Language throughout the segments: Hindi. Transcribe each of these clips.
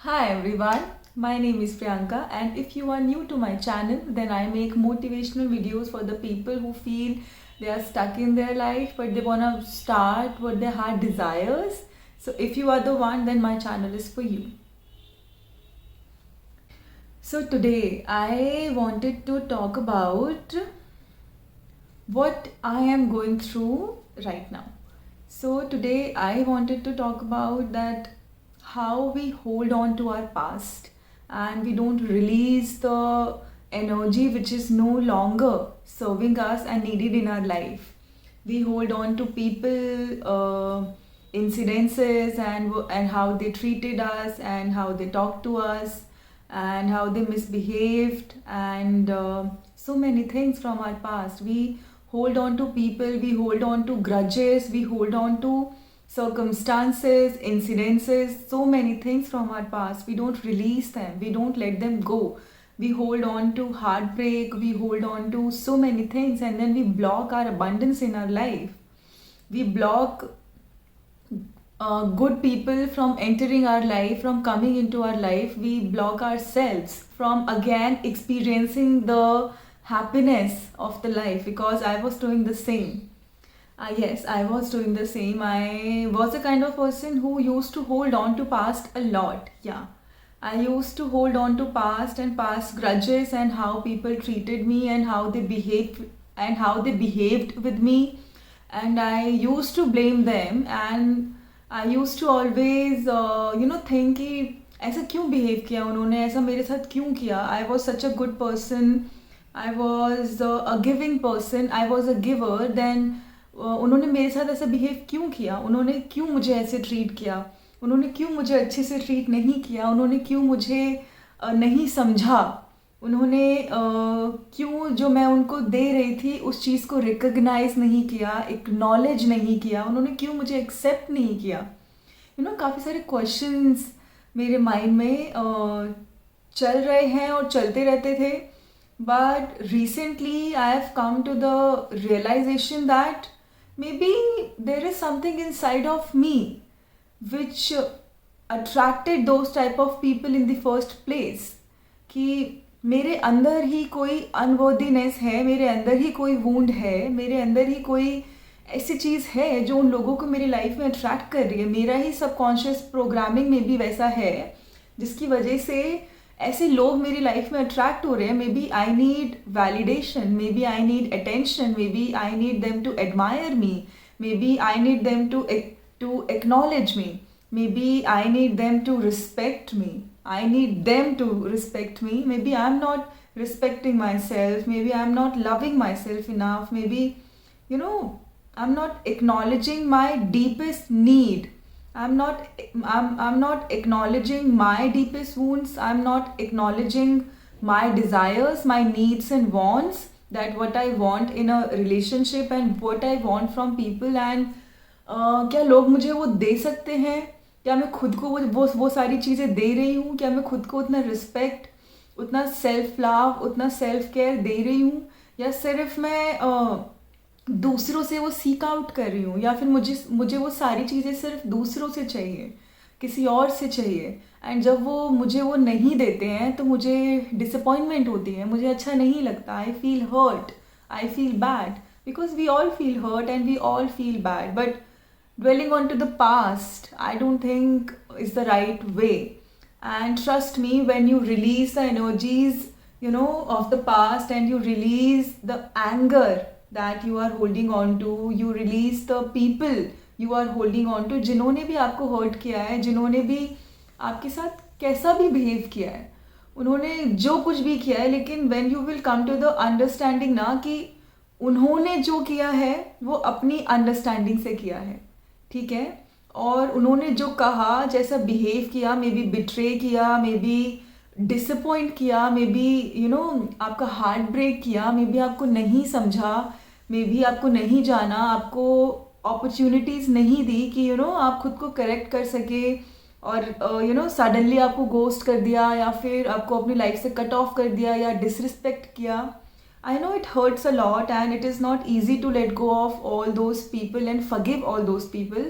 Hi everyone, my name is Priyanka, and if you are new to my channel, then I make motivational videos for the people who feel they are stuck in their life but they want to start what their heart desires. So if you are the one, then my channel is for you. So today I wanted to talk about what I am going through right now. So today I wanted to talk about that how we hold on to our past and we don't release the energy which is no longer serving us and needed in our life. We hold on to people, incidences, and how they treated us and how they talked to us and how they misbehaved and so many things from our past. We hold on to people, we hold on to grudges, we hold on to circumstances, incidences, so many things from our past. We don't release them, we don't let them go. We hold on to heartbreak, we hold on to so many things, and then we block our abundance in our life. We block good people from entering our life, from coming into our life. We block ourselves from again experiencing the happiness of the life because I was doing the same. Yes, I was doing the same. I was a kind of person who used to hold on to past a lot. Yeah. I used to hold on to past and past grudges and how people treated me and how they behaved with me, and I used to blame them, and I used to always think कि ऐसा क्यों behave किया उन्होंने, ऐसा मेरे साथ क्यों किया. I was such a good person, I was a giving person, I was a giver. Then उन्होंने मेरे साथ ऐसा बिहेव क्यों किया, उन्होंने क्यों मुझे ऐसे ट्रीट किया, उन्होंने क्यों मुझे अच्छे से ट्रीट नहीं किया, उन्होंने क्यों मुझे नहीं समझा, उन्होंने क्यों जो मैं उनको दे रही थी उस चीज़ को रिकग्नाइज नहीं किया, एक्नॉलेज नहीं किया, उन्होंने क्यों मुझे एक्सेप्ट नहीं किया. काफ़ी सारे क्वेश्चंस मेरे माइंड में चल रहे हैं और चलते रहते थे. But recently I have come to the realization that maybe there is something inside of me which attracted those type of people in the first place. कि मेरे अंदर ही कोई अनवर्दीनेस है, मेरे अंदर ही कोई वूंड है, मेरे अंदर ही कोई ऐसी चीज़ है जो उन लोगों को मेरी लाइफ में अट्रैक्ट कर रही है. मेरा ही सबकॉन्शियस प्रोग्रामिंग में भी वैसा है जिसकी वजह से ऐसे लोग मेरी लाइफ में अट्रैक्ट हो रहे हैं. Maybe I need validation, maybe I need attention, maybe I need them to admire me, maybe I need them to acknowledge me, maybe I need them to respect me, I need them to respect me. Maybe I'm not respecting myself, maybe I'm not loving myself enough, maybe I'm not acknowledging my deepest need. I'm not acknowledging my deepest wounds. I'm not acknowledging my desires, my needs and wants, that what I want in a relationship and what I want from people. And क्या लोग मुझे वो दे सकते हैं, क्या मैं खुद को वो सारी चीज़ें दे रही हूँ, क्या मैं खुद को उतना रिस्पेक्ट, उतना सेल्फ लव, उतना सेल्फ केयर दे रही हूँ, या सिर्फ मैं दूसरों से वो सीक आउट कर रही हूँ, या फिर मुझे वो सारी चीज़ें सिर्फ दूसरों से चाहिए, किसी और से चाहिए. एंड जब वो मुझे वो नहीं देते हैं तो मुझे डिसअपॉइंटमेंट होती है, मुझे अच्छा नहीं लगता. I feel hurt, I feel bad, because we all feel hurt and we all feel bad. But dwelling onto the past, I don't think is the right way. And trust me, when you release the energies of the past, and you release the anger that you are holding on to, you release the people you are holding on to, जिन्होंने भी आपको hurt किया है, जिन्होंने भी आपके साथ कैसा भी behave किया है, उन्होंने जो कुछ भी किया है, लेकिन when you will come to the understanding ना कि उन्होंने जो किया है वो अपनी understanding से किया है, ठीक है, और उन्होंने जो कहा, जैसा बिहेव किया, मे बी बिट्रे किया, मे बी डिसअपॉइंट किया, मे बी आपका हार्ट ब्रेक किया, मे बी आपको नहीं समझा, मे बी आपको नहीं जाना, आपको अपॉर्चुनिटीज़ नहीं दी कि आप खुद को करेक्ट कर सके, और सडनली आपको गोस्ट कर दिया, या फिर आपको अपनी लाइफ से कट ऑफ कर दिया, या डिसरिस्पेक्ट किया. I know it hurts a lot and it is not easy to let go of all those people and forgive all those people.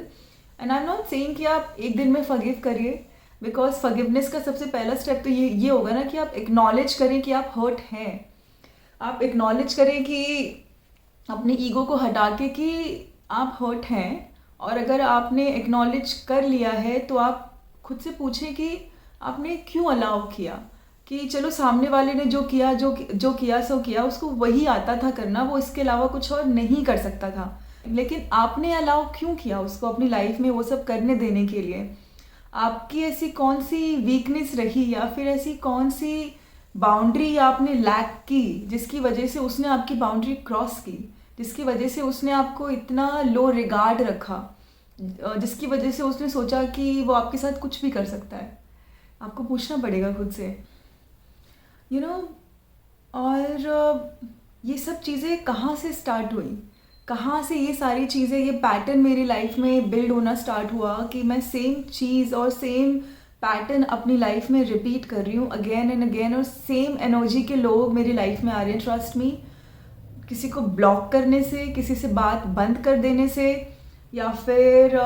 And I'm not saying कि आप एक दिन में forgive करिए. बिकॉज फॉरगिवनेस का सबसे पहला स्टेप तो ये होगा ना कि आप एक्नॉलेज करें कि आप हर्ट हैं। आप एक्नॉलेज करें कि अपने ईगो को हटा के कि आप हर्ट हैं। और अगर आपने एक्नॉलेज कर लिया है तो आप खुद से पूछें कि आपने क्यों अलाउ किया, कि चलो सामने वाले ने जो किया जो किया सो किया, उसको वही आता था करना, वो इसके अलावा कुछ और नहीं कर सकता था, लेकिन आपने अलाउ क्यों किया उसको अपनी लाइफ में वो सब करने देने के लिए। आपकी ऐसी कौन सी वीकनेस रही या फिर ऐसी कौन सी बाउंड्री आपने लैक की जिसकी वजह से उसने आपकी बाउंड्री क्रॉस की, जिसकी वजह से उसने आपको इतना लो रिगार्ड रखा, जिसकी वजह से उसने सोचा कि वो आपके साथ कुछ भी कर सकता है। आपको पूछना पड़ेगा खुद से, यू नो। और ये सब चीज़ें कहाँ से स्टार्ट हुई, कहाँ से ये सारी चीज़ें, ये पैटर्न मेरी लाइफ में बिल्ड होना स्टार्ट हुआ कि मैं सेम चीज़ और सेम पैटर्न अपनी लाइफ में रिपीट कर रही हूँ अगेन एंड अगेन, और सेम एनर्जी के लोग मेरी लाइफ में आ रहे हैं। ट्रस्ट मी, किसी को ब्लॉक करने से, किसी से बात बंद कर देने से, या फिर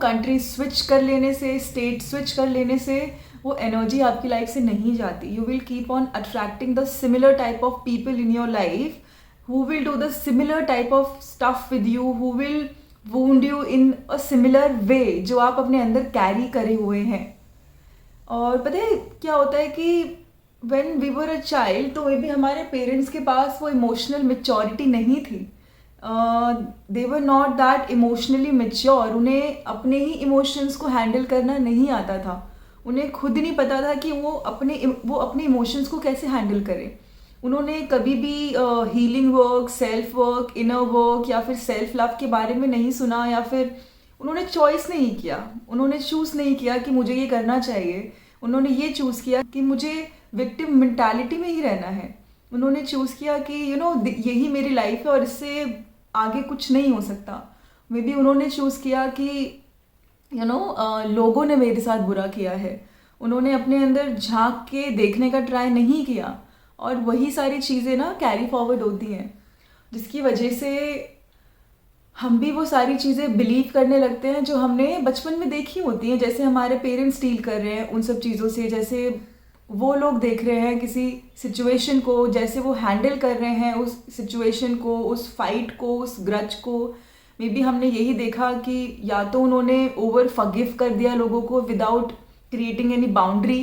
कंट्री स्विच कर लेने से, स्टेट स्विच कर लेने से वो एनर्जी आपकी लाइफ से नहीं जाती। You will keep on attracting the similar type of people in your life who will do the similar type of stuff with you, who will wound you in a similar way, जो आप अपने अंदर कैरी करे हुए हैं। और पता है क्या होता है कि when we were a child, तो मे भी हमारे पेरेंट्स के पास वो इमोशनल मेच्योरिटी नहीं थी। They were not that emotionally mature. उन्हें अपने ही इमोशंस को हैंडल करना नहीं आता था। उन्हें खुद नहीं पता था कि वो अपने इमोशंस को कैसे हैंडल करें। उन्होंने कभी भी healing work, self work, inner work या फिर सेल्फ लव के बारे में नहीं सुना, या फिर उन्होंने चॉइस नहीं किया, उन्होंने चूज़ नहीं किया कि मुझे ये करना चाहिए। उन्होंने ये चूज़ किया कि मुझे विक्टिम मेंटालिटी में ही रहना है। उन्होंने चूज़ किया कि यही मेरी लाइफ है और इससे आगे कुछ नहीं हो सकता। मे बी उन्होंने चूज़ किया कि लोगों ने मेरे साथ बुरा किया है। उन्होंने अपने अंदर झांक के देखने का ट्राई नहीं किया, और वही सारी चीज़ें ना कैरी फॉरवर्ड होती हैं, जिसकी वजह से हम भी वो सारी चीज़ें बिलीव करने लगते हैं जो हमने बचपन में देखी होती हैं। जैसे हमारे पेरेंट्स डील कर रहे हैं उन सब चीज़ों से, जैसे वो लोग देख रहे हैं किसी सिचुएशन को, जैसे वो हैंडल कर रहे हैं उस सिचुएशन को, उस फाइट को, उस ग्रज को। मे बी हमने यही देखा कि या तो उन्होंने ओवर फॉरगिव कर दिया लोगों को without creating any boundary,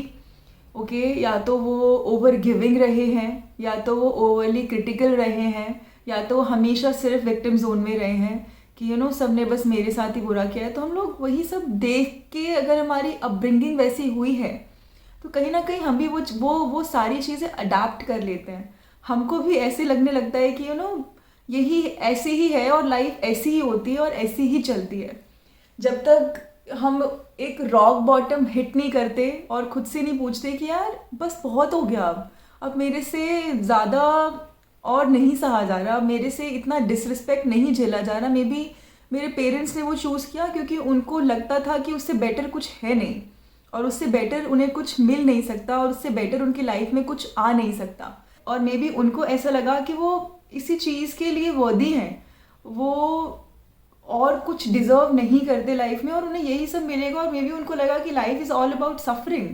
okay, या तो वो ओवर गिविंग रहे हैं, या तो वो ओवरली क्रिटिकल रहे हैं, या तो हमेशा सिर्फ विक्टिम जोन में रहे हैं कि सबने बस मेरे साथ ही बुरा किया है। तो हम लोग वही सब देख के, अगर हमारी अपब्रिंगिंग वैसी हुई है तो कहीं ना कहीं हम भी वो सारी चीज़ें अडाप्ट कर लेते हैं। हमको भी ऐसे लगने लगता है कि यही ऐसे ही है और लाइफ ऐसी ही होती है और ऐसी ही चलती है। जब तक हम एक रॉक बॉटम हिट नहीं करते और खुद से नहीं पूछते कि यार बस बहुत हो गया, अब मेरे से ज़्यादा और नहीं सहा जा रहा, मेरे से इतना डिसरिस्पेक्ट नहीं झेला जा रहा। मे बी मेरे पेरेंट्स ने वो चूज़ किया क्योंकि उनको लगता था कि उससे बेटर कुछ है नहीं, और उससे बेटर उन्हें कुछ मिल नहीं सकता, और उससे बेटर उनकी लाइफ में कुछ आ नहीं सकता। और मे बी उनको ऐसा लगा कि वो इसी चीज़ के लिए वर्दी हैं, वो और कुछ डिजर्व नहीं करते लाइफ में, और उन्हें यही सब मिलेगा। और मे बी उनको लगा कि life is all about suffering.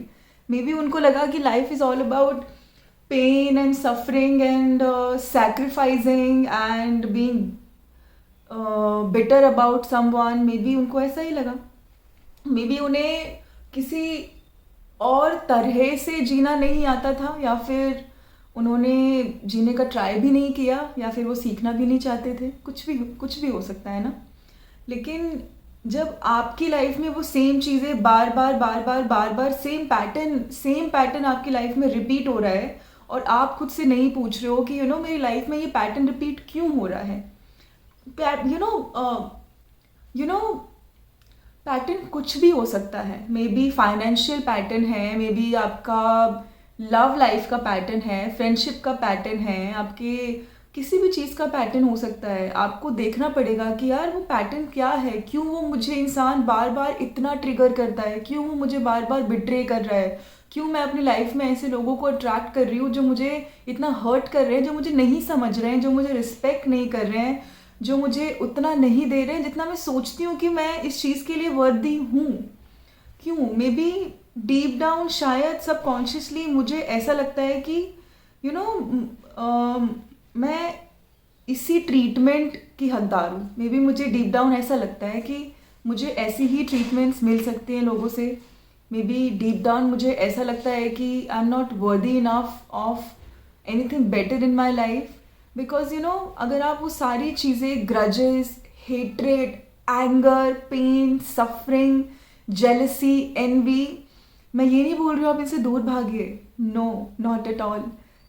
Maybe उनको लगा कि life is all about pain and suffering and sacrificing and being bitter about someone. Maybe उनको ऐसा ही लगा। मे बी उन्हें किसी और तरह से जीना नहीं आता था, या फिर उन्होंने जीने का ट्राई भी नहीं किया, या फिर वो सीखना भी नहीं चाहते थे। कुछ भी हो सकता है ना। लेकिन जब आपकी लाइफ में वो सेम चीज़ें बार बार सेम पैटर्न आपकी लाइफ में रिपीट हो रहा है, और आप खुद से नहीं पूछ रहे हो कि मेरी लाइफ में ये पैटर्न रिपीट क्यों हो रहा है। पैटर्न कुछ भी हो सकता है। मे बी फाइनेंशियल पैटर्न है, मे बी आपका लव लाइफ का पैटर्न है, फ्रेंडशिप का पैटर्न है, आपके किसी भी चीज़ का पैटर्न हो सकता है। आपको देखना पड़ेगा कि यार वो पैटर्न क्या है, क्यों वो मुझे इंसान बार बार इतना ट्रिगर करता है, क्यों वो मुझे बार बार बिट्रे कर रहा है, क्यों मैं अपनी लाइफ में ऐसे लोगों को अट्रैक्ट कर रही हूँ जो मुझे इतना हर्ट कर रहे हैं, जो मुझे नहीं समझ रहे हैं, जो मुझे रिस्पेक्ट नहीं कर रहे हैं, जो मुझे उतना नहीं दे रहे हैं जितना मैं सोचती हूँ कि मैं इस चीज़ के लिए वर्दी हूँ। क्यों? मे बी डीप डाउन शायद सबकॉन्शियसली मुझे ऐसा लगता है कि यू नो मैं इसी ट्रीटमेंट की हकदार हूँ। मे बी मुझे डीप डाउन ऐसा लगता है कि मुझे ऐसी ही ट्रीटमेंट्स मिल सकती हैं लोगों से। मे बी डीप डाउन मुझे ऐसा लगता है कि I am not worthy enough of anything better in my life, because अगर आप वो सारी चीज़ें, grudges, hatred, anger, pain, suffering, jealousy, envy, मैं ये नहीं बोल रही हूँ आप इनसे दूर भागिए, नो, नॉट एट ऑल।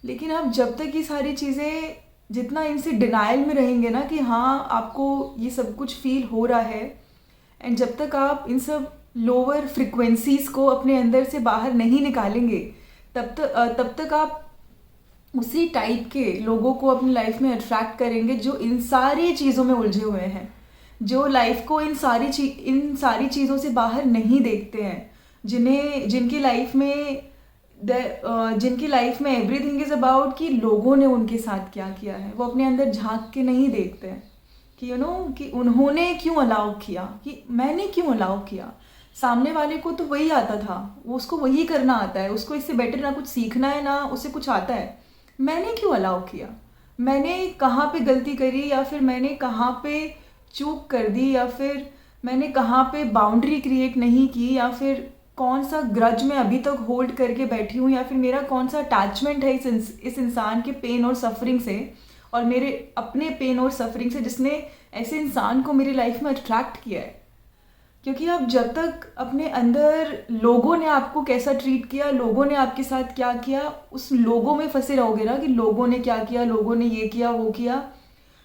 लेकिन आप जब तक ये सारी चीज़ें, जितना इनसे डिनाइल में रहेंगे ना कि हाँ आपको ये सब कुछ फील हो रहा है, एंड जब तक आप इन सब लोअर फ्रिक्वेंसीज को अपने अंदर से बाहर नहीं निकालेंगे, तब तक आप उसी टाइप के लोगों को अपनी लाइफ में अट्रैक्ट करेंगे जो इन सारी चीज़ों में उलझे हुए हैं, जो लाइफ को इन सारी चीज़ों से बाहर नहीं देखते हैं, जिनकी लाइफ में एवरीथिंग इज़ अबाउट कि लोगों ने उनके साथ क्या किया है। वो अपने अंदर झांक के नहीं देखते हैं कि कि उन्होंने क्यों अलाउ किया, कि मैंने क्यों अलाउ किया। सामने वाले को तो वही आता था, वो उसको वही करना आता है, उसको इससे बेटर ना कुछ सीखना है ना उसे कुछ आता है। मैंने क्यों अलाउ किया, मैंने कहाँ पे गलती करी, या फिर मैंने कहाँ पे चूक कर दी, या फिर मैंने कहाँ पे बाउंड्री क्रिएट नहीं की, या फिर कौन सा ग्रज मैं अभी तक होल्ड करके बैठी हूँ, या फिर मेरा कौन सा अटैचमेंट है इस इंसान के पेन और सफरिंग से, और मेरे अपने पेन और सफरिंग से, जिसने ऐसे इंसान को मेरी लाइफ में अट्रैक्ट किया है। क्योंकि आप जब तक अपने अंदर लोगों ने आपको कैसा ट्रीट किया, लोगों ने आपके साथ क्या किया, उस लोगों में फंसे रहोगे ना कि लोगों ने क्या किया, लोगों ने ये किया वो किया,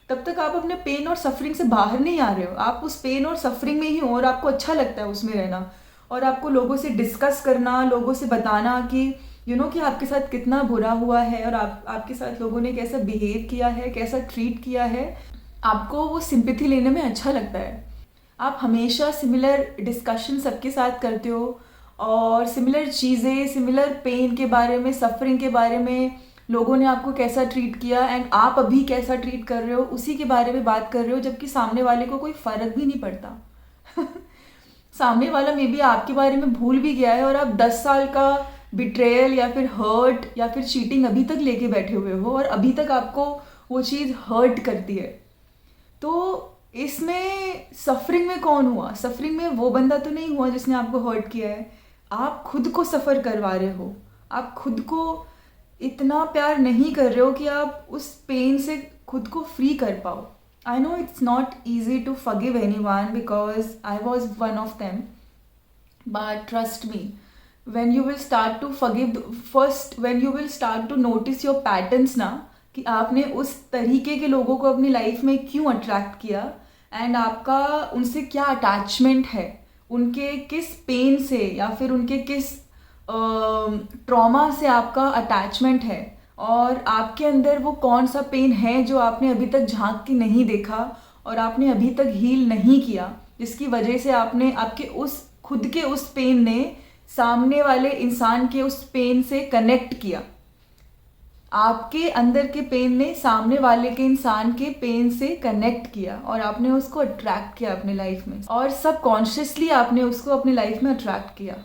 तब तक आप अपने पेन और सफरिंग से बाहर नहीं आ रहे हो। आप उस पेन और सफरिंग में ही हो और आपको अच्छा लगता है उसमें रहना, और आपको लोगों से डिस्कस करना, लोगों से बताना कि कि आपके साथ कितना बुरा हुआ है, और आपके साथ लोगों ने कैसा बिहेव किया है, कैसा ट्रीट किया है। आपको वो सिंपैथी लेने में अच्छा लगता है। आप हमेशा सिमिलर डिस्कशन सबके साथ करते हो, और सिमिलर चीज़ें, सिमिलर पेन के बारे में, सफरिंग के बारे में, लोगों ने आपको कैसा ट्रीट किया एंड आप अभी कैसा ट्रीट कर रहे हो, उसी के बारे में बात कर रहे हो, जबकि सामने वाले को कोई फ़र्क भी नहीं पड़ता। सामने वाला मे बी आपके बारे में भूल भी गया है, और आप 10 साल का बिट्रेयल या फिर हर्ट या फिर चीटिंग अभी तक लेके बैठे हुए हो, और अभी तक आपको वो चीज़ हर्ट करती है। तो इसमें सफरिंग में कौन हुआ? सफरिंग में वो बंदा तो नहीं हुआ जिसने आपको हर्ट किया है, आप खुद को सफ़र करवा रहे हो। आप खुद को इतना प्यार नहीं कर रहे हो कि आप उस पेन से खुद को फ्री कर पाओ। I know it's not easy to forgive anyone because I was one of them. But trust me, when you will start to forgive, first when you will start to notice your patterns ना, कि आपने उस तरीके के लोगों को अपनी लाइफ में क्यों अट्रैक्ट किया, एंड आपका उनसे क्या अटैचमेंट है, उनके किस पेन से या फिर उनके किस ट्रॉमा से आपका अटैचमेंट है, और आपके अंदर वो कौन सा पेन है जो आपने अभी तक झांक के नहीं देखा और आपने अभी तक हील नहीं किया, जिसकी वजह से आपने आपके उस खुद के उस पेन ने सामने वाले इंसान के उस पेन से कनेक्ट किया। आपके अंदर के पेन ने सामने वाले के इंसान के पेन से कनेक्ट किया, और आपने उसको अट्रैक्ट किया अपने लाइफ में, और सबकॉन्शियसली आपने उसको अपनी लाइफ में अट्रैक्ट किया।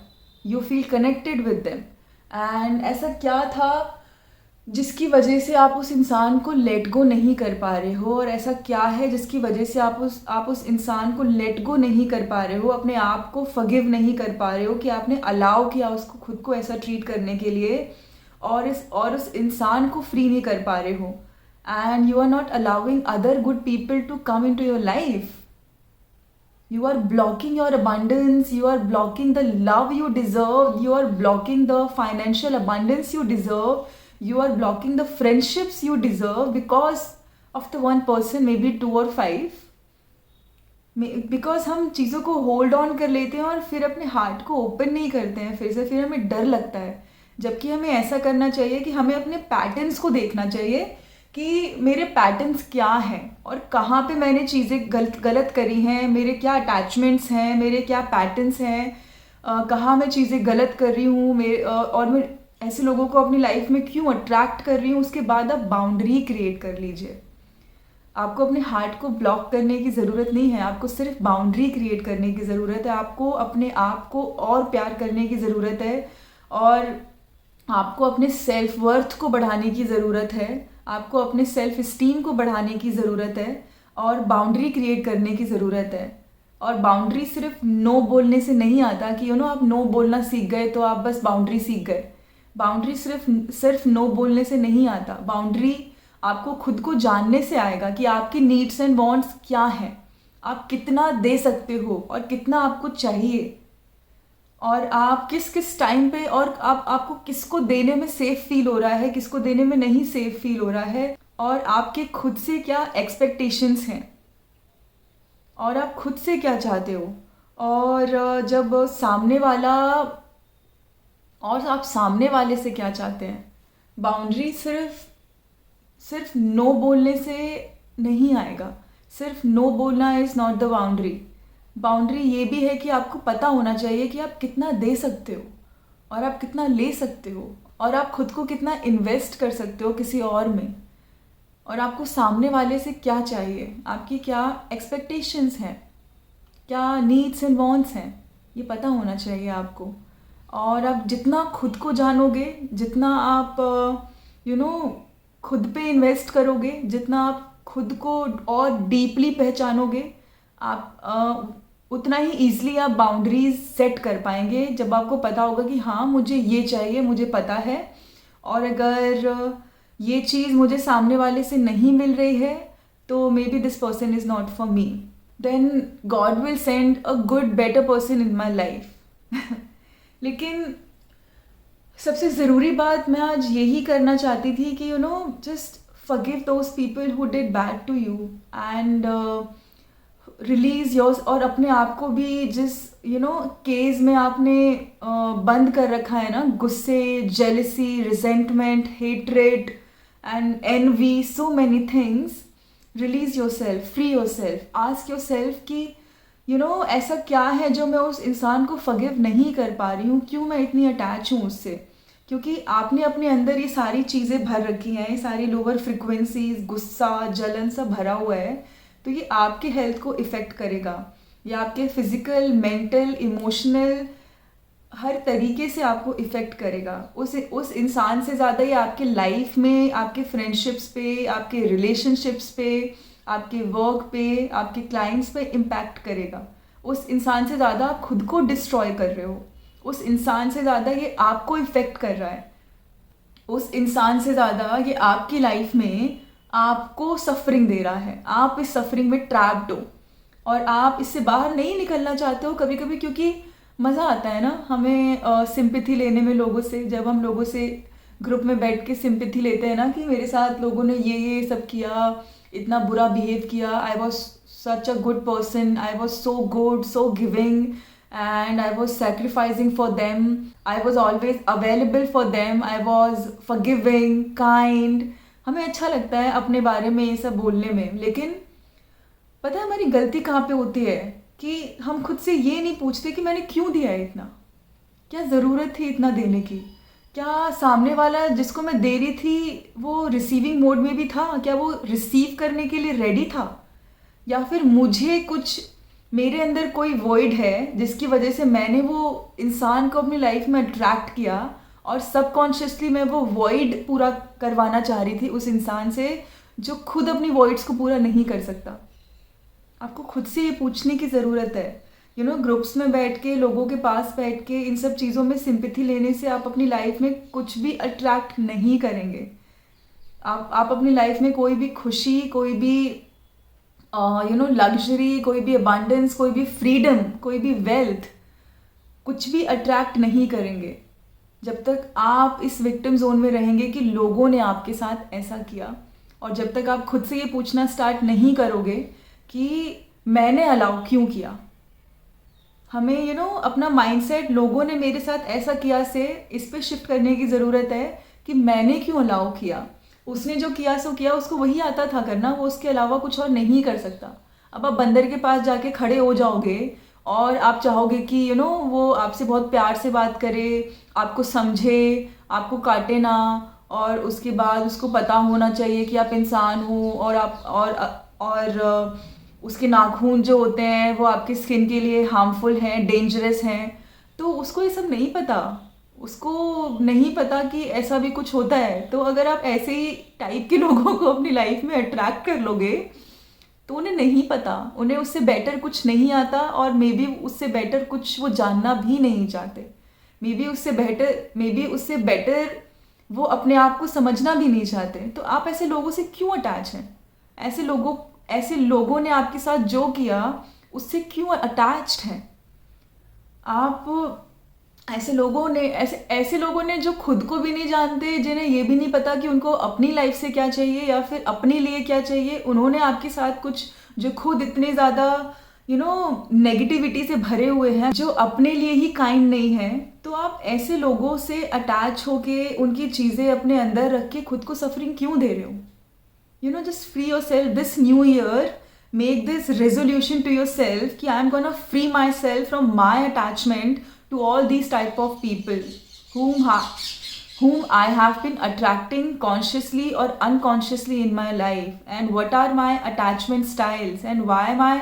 You feel connected with them, and ऐसा क्या था जिसकी वजह से आप उस इंसान को लेट गो नहीं कर पा रहे हो, और ऐसा क्या है जिसकी वजह से आप उस इंसान को लेट गो नहीं कर पा रहे हो, अपने आप को फॉरगिव नहीं कर पा रहे हो कि आपने अलाउ किया उसको खुद को ऐसा ट्रीट करने के लिए, और उस इंसान को फ्री नहीं कर पा रहे हो, and you are not allowing other good people to come in to your life. You are blocking your abundance, you are blocking the love you deserve, you are blocking the financial abundance you deserve, you are blocking the friendships you deserve because of the one person, maybe 2 or 5. Because हम चीज़ों को होल्ड ऑन कर लेते हैं और फिर अपने हार्ट को ओपन नहीं करते हैं फिर हमें डर लगता है। जबकि हमें ऐसा करना चाहिए कि हमें अपने पैटर्न्स को देखना चाहिए कि मेरे पैटर्न्स क्या हैं और कहाँ पे मैंने चीज़ें गलत करी हैं, मेरे क्या अटैचमेंट्स हैं, मेरे क्या पैटर्न्स हैं, कहाँ मैं चीज़ें गलत कर रही हूँ, और मैं ऐसे लोगों को अपनी लाइफ में क्यों अट्रैक्ट कर रही हूँ। उसके बाद आप बाउंड्री क्रिएट कर लीजिए। आपको अपने हार्ट को ब्लॉक करने की ज़रूरत नहीं है, आपको सिर्फ बाउंड्री क्रिएट करने की ज़रूरत है, आपको अपने आप को और प्यार करने की ज़रूरत है, और आपको अपने सेल्फ वर्थ को बढ़ाने की ज़रूरत है, आपको अपने सेल्फ इस्टीम को बढ़ाने की ज़रूरत है, और बाउंड्री क्रिएट करने की ज़रूरत है। और बाउंड्री सिर्फ नो बोलने से नहीं आता कि आप नो बोलना सीख गए तो आप बस बाउंड्री सीख गए। बाउंड्री सिर्फ सिर्फ नो बोलने से नहीं आता। बाउंड्री आपको खुद को जानने से आएगा कि आपकी नीड्स एंड वांट्स क्या हैं, आप कितना दे सकते हो और कितना आपको चाहिए, और आप किस किस टाइम पे, और आपको किसको देने में सेफ फील हो रहा है, किसको देने में नहीं सेफ फील हो रहा है, और आपके खुद से क्या एक्सपेक्टेशंस हैं, और आप खुद से क्या चाहते हो। और जब सामने वाला, और आप सामने वाले से क्या चाहते हैं। बाउंड्री सिर्फ नो बोलने से नहीं आएगा। सिर्फ नो बोलना is not the boundary. Boundary ये भी है कि आपको पता होना चाहिए कि आप कितना दे सकते हो, और आप कितना ले सकते हो, और आप खुद को कितना इन्वेस्ट कर सकते हो किसी और में, और आपको सामने वाले से क्या चाहिए, आपकी क्या एक्सपेक्टेशंस हैं, क्या नीड्स एंड वांट्स हैं, ये पता होना चाहिए आपको। और आप जितना खुद को जानोगे, जितना आप खुद पे इन्वेस्ट करोगे, जितना आप खुद को और डीपली पहचानोगे, आप उतना ही ईज़िली आप बाउंड्रीज सेट कर पाएंगे, जब आपको पता होगा कि हाँ मुझे ये चाहिए, मुझे पता है, और अगर ये चीज़ मुझे सामने वाले से नहीं मिल रही है तो maybe this person is not for me, then God will send a good better person in my life. लेकिन सबसे ज़रूरी बात मैं आज यही करना चाहती थी कि just forgive those people who did bad to you, and release yours, और अपने आप को भी जिस केस में आपने बंद कर रखा है ना, गुस्से, jealousy, resentment, hatred and envy, so many things, release your self, free your self, ask your self कि ऐसा क्या है जो मैं उस इंसान को फॉरगिव नहीं कर पा रही हूँ, क्यों मैं इतनी अटैच हूँ उससे। क्योंकि आपने अपने अंदर ये सारी चीज़ें भर रखी हैं, ये सारी लोअर फ्रिक्वेंसीज, गुस्सा, जलन सब भरा हुआ है, तो ये आपके हेल्थ को इफ़ेक्ट करेगा, ये आपके फिज़िकल, मेंटल, इमोशनल हर तरीके से आपको इफ़ेक्ट करेगा। उस इंसान से ज़्यादा ये आपके लाइफ में, आपके फ्रेंडशिप्स पे, आपके रिलेशनशिप्स पे, आपके वर्क पे, आपके क्लाइंट्स पे इम्पैक्ट करेगा। उस इंसान से ज़्यादा आप खुद को डिस्ट्रॉय कर रहे हो, उस इंसान से ज़्यादा ये आपको इफ़ेक्ट कर रहा है, उस इंसान से ज़्यादा ये आपकी लाइफ में आपको सफरिंग दे रहा है। आप इस सफरिंग में ट्रैप्ड हो और आप इससे बाहर नहीं निकलना चाहते हो कभी कभी, क्योंकि मज़ा आता है ना हमें सिंपैथी लेने में लोगों से। जब हम लोगों से ग्रुप में बैठ के सिंपैथी लेते हैं ना कि मेरे साथ लोगों ने ये सब किया, इतना बुरा बिहेव किया, I was such a good person, I was so good, so giving, and I was sacrificing for them, I was always available for them, I was forgiving, kind। हमें अच्छा लगता है अपने बारे में ये सब बोलने में, लेकिन पता है हमारी गलती कहाँ पे होती है कि हम खुद से ये नहीं पूछते कि मैंने क्यों दिया है इतना, क्या ज़रूरत थी इतना देने की, क्या सामने वाला जिसको मैं दे रही थी वो रिसीविंग मोड में भी था, क्या वो रिसीव करने के लिए रेडी था, या फिर मुझे कुछ, मेरे अंदर कोई वॉइड है जिसकी वजह से मैंने वो इंसान को अपनी लाइफ में अट्रैक्ट किया और सबकॉन्शियसली मैं वो वॉइड पूरा करवाना चाह रही थी उस इंसान से जो खुद अपनी वॉइड्स को पूरा नहीं कर सकता। आपको खुद से ये पूछने की ज़रूरत है। ग्रुप्स में बैठ के, लोगों के पास बैठ के इन सब चीज़ों में सिंपैथी लेने से आप अपनी लाइफ में कुछ भी अट्रैक्ट नहीं करेंगे। आप अपनी लाइफ में कोई भी खुशी, कोई भी लग्जरी, कोई भी अबंडेंस, कोई भी फ्रीडम, कोई भी वेल्थ, कुछ भी अट्रैक्ट नहीं करेंगे जब तक आप इस विक्टिम जोन में रहेंगे कि लोगों ने आपके साथ ऐसा किया। और जब तक आप खुद से ये पूछना स्टार्ट नहीं करोगे कि मैंने अलाउ क्यों किया। हमें अपना माइंडसेट लोगों ने मेरे साथ ऐसा किया से इस पे शिफ्ट करने की ज़रूरत है कि मैंने क्यों अलाउ किया। उसने जो किया सो किया, उसको वही आता था करना, वो उसके अलावा कुछ और नहीं कर सकता। अब आप बंदर के पास जाके खड़े हो जाओगे और आप चाहोगे कि वो आपसे बहुत प्यार से बात करे, आपको समझे, आपको काटे ना, और उसके बाद उसको पता होना चाहिए कि आप इंसान हो, और आप उसके नाखून जो होते हैं वो आपकी स्किन के लिए हार्मफुल हैं, डेंजरस हैं। तो उसको ये सब नहीं पता, उसको नहीं पता कि ऐसा भी कुछ होता है। तो अगर आप ऐसे ही टाइप के लोगों को अपनी लाइफ में अट्रैक्ट कर लोगे तो उन्हें नहीं पता, उन्हें उससे बेटर कुछ नहीं आता, और मे बी उससे बेटर कुछ वो जानना भी नहीं चाहते। मे बी उससे बेटर वो अपने आप को समझना भी नहीं चाहते। तो आप ऐसे लोगों से क्यों अटैच हैं? ऐसे लोगों ने आपके साथ जो किया उससे क्यों अटैच्ड हैं आप? ऐसे लोगों ने जो खुद को भी नहीं जानते, जिन्हें ये भी नहीं पता कि उनको अपनी लाइफ से क्या चाहिए या फिर अपने लिए क्या चाहिए, उन्होंने आपके साथ कुछ, जो खुद इतने ज़्यादा नेगेटिविटी से भरे हुए हैं, जो अपने लिए ही काइंड नहीं है। तो आप ऐसे लोगों से अटैच होके उनकी चीज़ें अपने अंदर रख के खुद को सफरिंग क्यों दे रहे हो? Just free your self this new year. Make this resolution to your self कि I am gonna free myself from my attachment to all these type of people whom I have been attracting consciously or unconsciously in my life, and what are my attachment styles, and why am I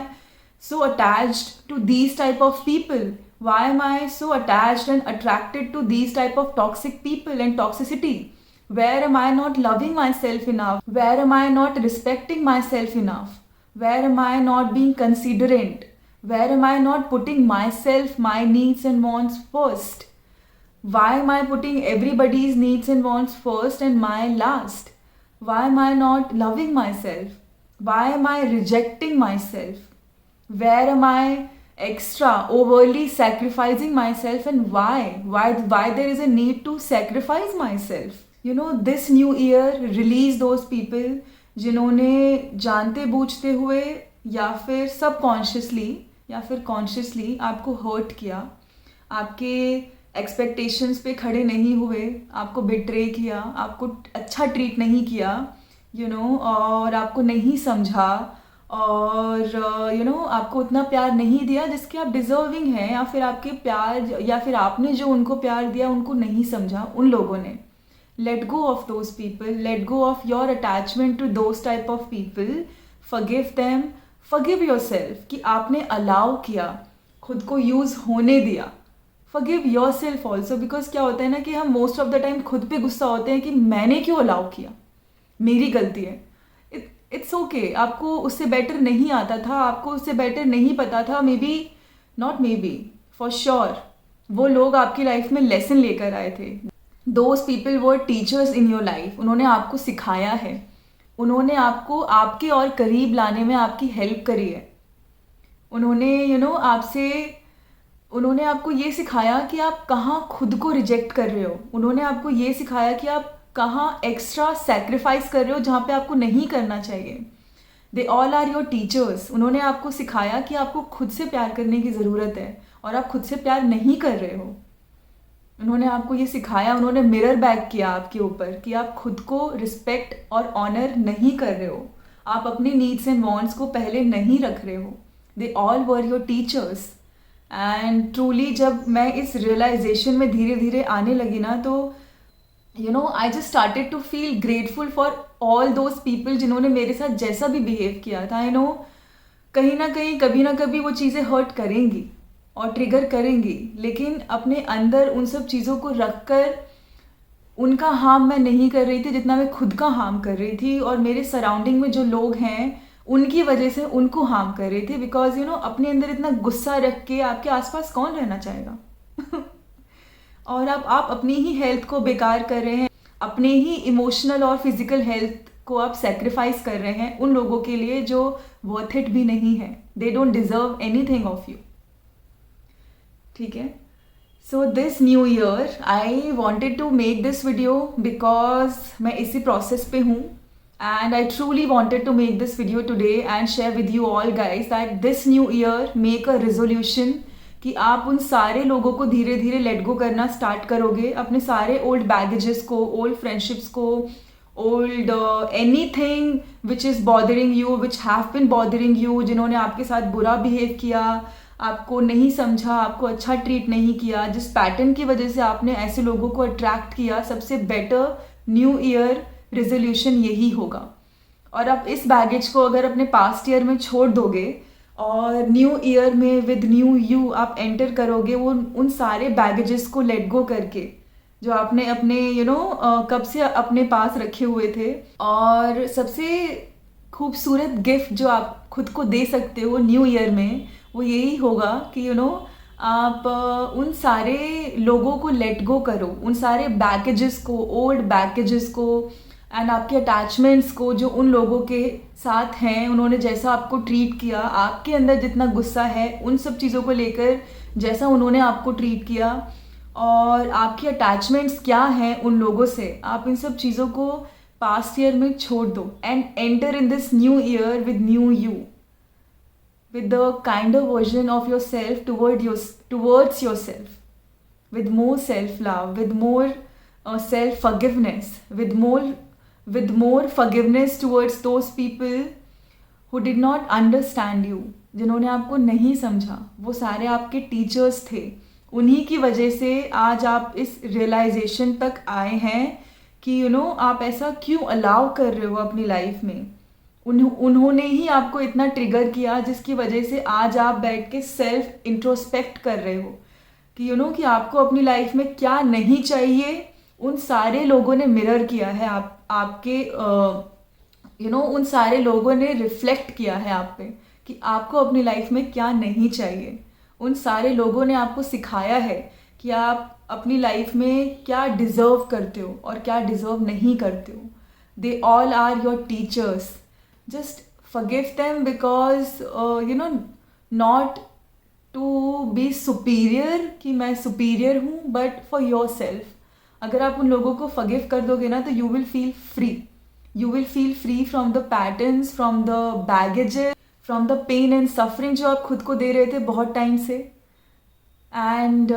so attached to these type of people? Why am I so attached and attracted to these type of toxic people and toxicity? Where am I not loving myself enough? Where am I not respecting myself enough? Where am I not being considerate? Where am I not putting myself, my needs and wants first? Why am I putting everybody's needs and wants first and my last? Why am I not loving myself? Why am I rejecting myself? Where am I extra overly sacrificing myself, and why there is a need to sacrifice myself? This new year, release those people जिन्होंने जानते बूझते हुए या फिर सबकॉन्शियसली या फिर कॉन्शियसली आपको हर्ट किया, आपके एक्सपेक्टेशंस पे खड़े नहीं हुए, आपको बिट्रे किया, आपको अच्छा ट्रीट नहीं किया, और आपको नहीं समझा, और आपको उतना प्यार नहीं दिया जिसके आप डिज़र्विंग हैं, या फिर आपके प्यार, या फिर आपने जो उनको प्यार दिया उनको नहीं समझा उन लोगों ने। Let go of those people, let go of your attachment to those type of people, forgive them, forgive yourself कि आपने अलाउ किया, खुद को यूज़ होने दिया। फॉरगिव योरसेल्फ ऑल्सो, बिकॉज क्या होता है ना कि हम मोस्ट ऑफ द टाइम खुद पे गुस्सा होते हैं कि मैंने क्यों अलाउ किया, मेरी गलती है। इट्स ओके, आपको उससे बेटर नहीं आता था, आपको उससे बेटर नहीं पता था, may be not, may be for sure वो लोग आपकी लाइफ में लेसन लेकर आए थे। Those people were teachers in your life, उन्होंने आपको सिखाया है, उन्होंने आपको आपके और करीब लाने में आपकी हेल्प करी है। उन्होंने उन्होंने आपको ये सिखाया कि आप कहाँ खुद को रिजेक्ट कर रहे हो, उन्होंने आपको ये सिखाया कि आप कहाँ एक्स्ट्रा सैक्रिफाइस कर रहे हो जहाँ पे आपको नहीं करना चाहिए। They all are your teachers. उन्होंने आपको सिखाया कि आपको खुद से प्यार करने की ज़रूरत है और आप खुद से प्यार नहीं कर रहे हो। उन्होंने आपको ये सिखाया, उन्होंने मिरर बैक किया आपके ऊपर कि आप खुद को रिस्पेक्ट और ऑनर नहीं कर रहे हो, आप अपने नीड्स एंड वांट्स को पहले नहीं रख रहे हो। They all were your teachers. And truly जब मैं इस रियलाइजेशन में धीरे धीरे आने लगी ना, तो I just started to feel grateful for all those people जिन्होंने मेरे साथ जैसा भी बिहेव किया था। कहीं ना कहीं कभी ना कभी वो चीज़ें हर्ट करेंगी और ट्रिगर करेंगी, लेकिन अपने अंदर उन सब चीज़ों को रखकर उनका हार्म मैं नहीं कर रही थी जितना मैं खुद का हार्म कर रही थी, और मेरे सराउंडिंग में जो लोग हैं उनकी वजह से उनको हार्म कर रही थी। बिकॉज अपने अंदर इतना गुस्सा रख के आपके आसपास कौन रहना चाहेगा और आप अपनी ही हेल्थ को बेकार कर रहे हैं, अपने ही इमोशनल और फिजिकल हेल्थ को आप सेक्रीफाइस कर रहे हैं उन लोगों के लिए जो वर्थ इट भी नहीं है। They don't deserve anything of you. ठीक है, so this new year I wanted to make this video because मैं इसी प्रोसेस पे हूँ, and I truly wanted to make this video today and share with you all guys that this new year make a resolution कि आप उन सारे लोगों को धीरे धीरे लेट गो करना स्टार्ट करोगे, अपने सारे ओल्ड बैगेजेस को, ओल्ड फ्रेंडशिप्स को, old anything which is bothering you, which have been bothering you, जिन्होंने आपके साथ बुरा बिहेव किया, आपको नहीं समझा, आपको अच्छा ट्रीट नहीं किया, जिस पैटर्न की वजह से आपने ऐसे लोगों को अट्रैक्ट किया। सबसे बेटर न्यू ईयर रेजोल्यूशन यही होगा। और आप इस बैगेज को अगर अपने पास्ट ईयर में छोड़ दोगे और न्यू ईयर में विद न्यू यू आप एंटर करोगे, वो उन सारे बैगेजेस को लेट गो करके जो आपने अपने कब से अपने पास रखे हुए थे। और सबसे खूबसूरत गिफ्ट जो आप खुद को दे सकते हो न्यू ईयर में वो यही होगा कि आप उन सारे लोगों को लेट गो करो, उन सारे बैगेजेस को, ओल्ड बैगेजेस को एंड आपके अटैचमेंट्स को जो उन लोगों के साथ हैं, उन्होंने जैसा आपको ट्रीट किया, आपके अंदर जितना गुस्सा है उन सब चीज़ों को लेकर जैसा उन्होंने आपको ट्रीट किया और आपकी अटैचमेंट्स क्या हैं उन लोगों से, आप इन सब चीज़ों को पास्ट ईयर में छोड़ दो and enter in this new year with new you, with the kinder version of yourself towards yourself, with more self-love, with more self-forgiveness, with more forgiveness towards those people who did not understand you, जिन्होंने आपको नहीं समझा। वो सारे आपके टीचर्स थे, उन्हीं की वजह से आज आप इस रियलाइजेशन तक आए हैं कि आप ऐसा क्यों अलाउ कर रहे हो अपनी लाइफ में। उन्होंने ही आपको इतना ट्रिगर किया जिसकी वजह से आज आप बैठ के सेल्फ इंट्रोस्पेक्ट कर रहे हो कि कि आपको अपनी लाइफ में क्या नहीं चाहिए। उन सारे लोगों ने मिरर किया है आपके उन सारे लोगों ने रिफ्लेक्ट किया है आप पे कि आपको अपनी लाइफ में क्या नहीं चाहिए। उन सारे लोगों ने आपको सिखाया है कि आप अपनी लाइफ में क्या डिज़र्व करते हो और क्या डिज़र्व नहीं करते हो। They all are your teachers. Just forgive them because not to be superior कि मैं superior हूँ, but for yourself। अगर आप उन लोगों को forgive कर दोगे ना तो you will feel free। You will feel free from the patterns, from the baggages, from the pain and suffering जो आप खुद को दे रहे थे बहुत टाइम से। And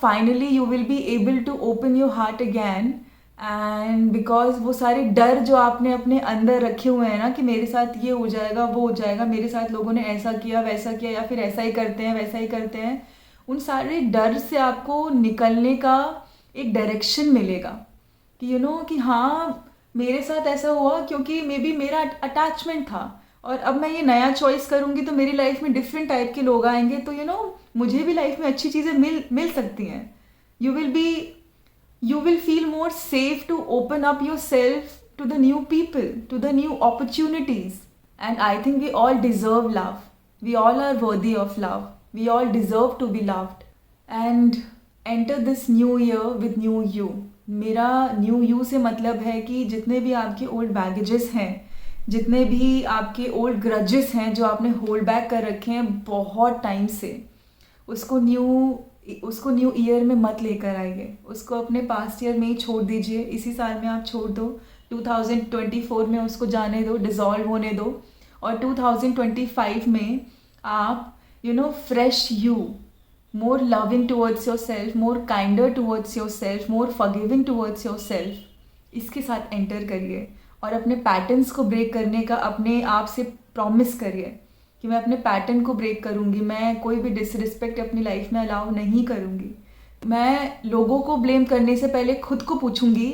finally you will be able to open your heart again। And because वो सारे डर जो आपने अपने अंदर रखे हुए हैं ना कि मेरे साथ ये हो जाएगा, वो हो जाएगा, मेरे साथ लोगों ने ऐसा किया वैसा किया या फिर ऐसा ही करते हैं वैसा ही करते हैं, उन सारे डर से आपको निकलने का एक डायरेक्शन मिलेगा कि कि हाँ मेरे साथ ऐसा हुआ क्योंकि मे बी मेरा अटैचमेंट था और अब मैं ये नया चॉइस करूँगी तो मेरी लाइफ में डिफरेंट टाइप के लोग आएंगे, तो मुझे भी लाइफ में अच्छी चीज़ें मिल सकती हैं। You will feel more safe to open up yourself to the new people, to the new opportunities. And I think we all deserve love. We all are worthy of love. We all deserve to be loved. And enter this new year with new you. मेरा new you से मतलब है कि जितने भी आपके old baggages हैं, जितने भी आपके old grudges हैं जो आपने hold back कर रखे हैं बहुत टाइम से, उसको न्यू ईयर में मत लेकर आइए, उसको अपने पास्ट ईयर में ही छोड़ दीजिए। इसी साल में आप छोड़ दो, 2024 में उसको जाने दो, डिज़ोल्व होने दो और 2025 में आप fresh you, more loving towards your self, more kinder towards your self, more forgiving towards your self, इसके साथ एंटर करिए और अपने पैटर्न्स को ब्रेक करने का अपने आप से प्रॉमिस करिए कि मैं अपने पैटर्न को ब्रेक करूँगी, मैं कोई भी डिसरिस्पेक्ट अपनी लाइफ में अलाउ नहीं करूँगी। मैं लोगों को ब्लेम करने से पहले खुद को पूछूंगी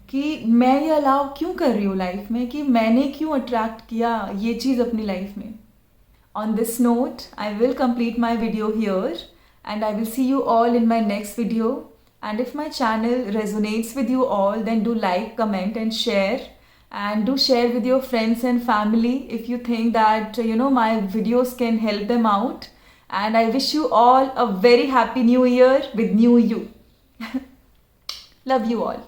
कि मैं ये अलाउ क्यों कर रही हूँ लाइफ में, कि मैंने क्यों अट्रैक्ट किया ये चीज़ अपनी लाइफ में। On this note I will complete my video here and I will see you all in my next video. And if my channel resonates with you all, then do like, comment and share. And do share with your friends and family if you think that my videos can help them out. And I wish you all a very happy new year with new you. Love you all.